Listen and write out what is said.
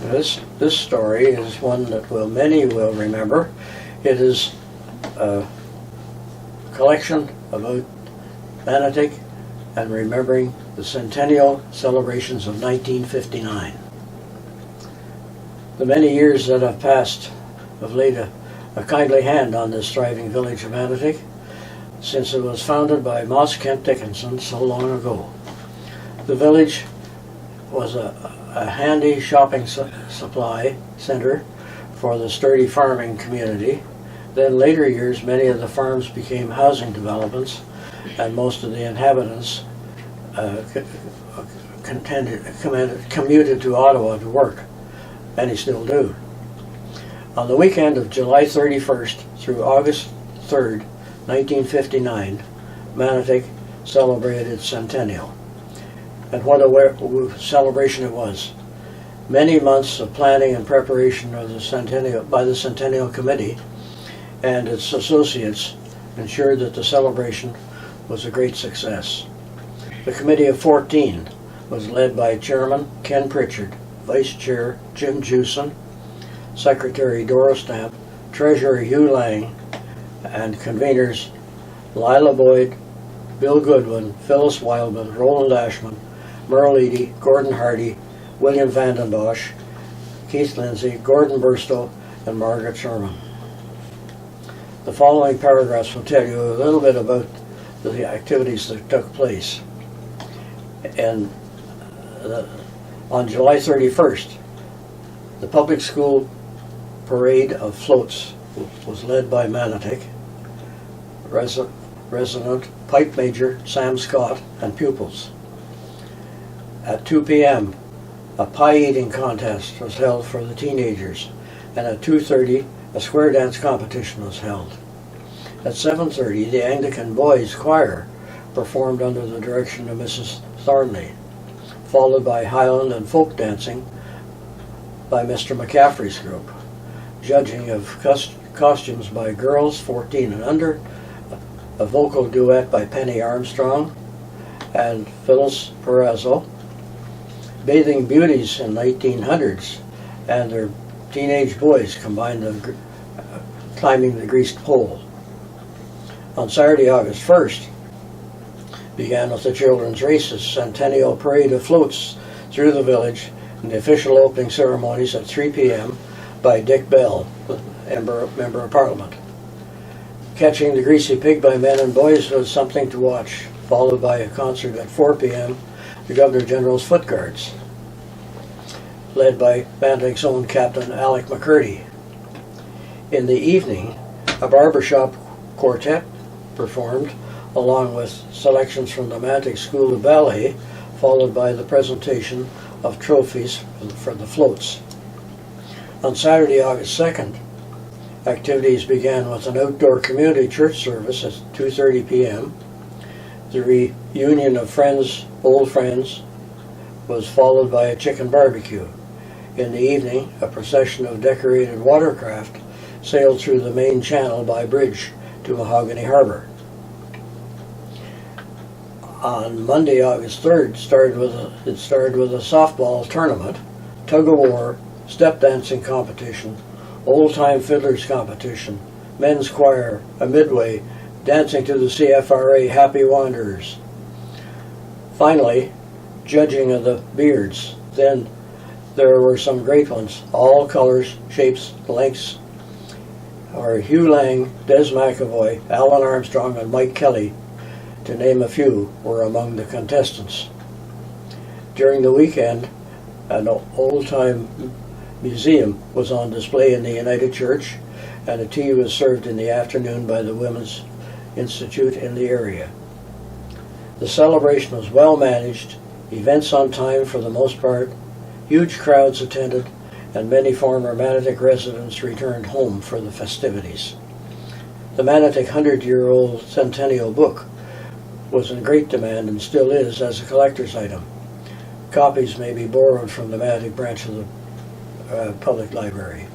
This story is one that many will remember. It is a collection about Manotick and remembering the centennial celebrations of 1959. The many years that have passed have laid a kindly hand on this thriving village of Manotick since it was founded by Moss Kent Dickinson so long ago. The village was a handy shopping supply center for the sturdy farming community. Then later years, many of the farms became housing developments, and most of the inhabitants commuted to Ottawa to work. Many still do. On the weekend of July 31st through August 3rd, 1959, Manotick celebrated its centennial. And what a celebration it was. Many months of planning and preparation of the centennial by the Centennial Committee and its associates ensured that the celebration was a great success. The Committee of 14 was led by Chairman Ken Pritchard, Vice Chair Jim Jewson, Secretary Doris Stamp, Treasurer Hugh Lang, and conveners Lila Boyd, Bill Goodwin, Phyllis Wildman, Roland Ashman, Merle Eady, Gordon Hardy, William Vanden Bosch, Keith Lindsay, Gordon Burstow, and Margaret Sherman. The following paragraphs will tell you a little bit about the activities that took place. And on July 31st, the public school parade of floats was led by Manotick resident pipe major Sam Scott and pupils. At 2 p.m., a pie eating contest was held for the teenagers, and at 2:30, a square dance competition was held. At 7:30, the Anglican Boys Choir performed under the direction of Mrs. Thornley, followed by Highland and folk dancing by Mr. McCaffrey's group. Judging of costumes by girls 14 and under, a vocal duet by Penny Armstrong and Phyllis Perazzo, bathing beauties in 1900s and their teenage boys combined climbing the greased pole. On Saturday, August 1st, began with the children's races, centennial parade of floats through the village, and the official opening ceremonies at 3 p.m. by Dick Bell, Member of Parliament. Catching the Greasy Pig by men and boys was something to watch, followed by a concert at 4 p.m., the Governor General's Foot Guards, led by Manotick's own Captain Alec McCurdy. In the evening, a barbershop quartet performed, along with selections from the Manotick School of Ballet, followed by the presentation of trophies for the floats. On Saturday, August 2nd, activities began with an outdoor community church service at 2:30 p.m. The reunion of old friends, was followed by a chicken barbecue. In the evening, a procession of decorated watercraft sailed through the main channel by bridge to Mahogany Harbor. On Monday, August 3rd, it started with a softball tournament, tug-of-war, step dancing competition, old-time fiddlers competition, men's choir, a midway, dancing to the CFRA Happy Wanderers. Finally, judging of the beards. Then there were some great ones, all colors, shapes, lengths, or Hugh Lang, Des McAvoy, Alan Armstrong, and Mike Kelly, to name a few, were among the contestants. During the weekend, an old-time museum was on display in the United Church, and a tea was served in the afternoon by the Women's Institute in the area. The celebration was well managed, events on time for the most part, huge crowds attended, and many former Manotick residents returned home for the festivities. The Manotick 100-year-old centennial book was in great demand and still is as a collector's item. Copies may be borrowed from the Manotick branch of the Public Library.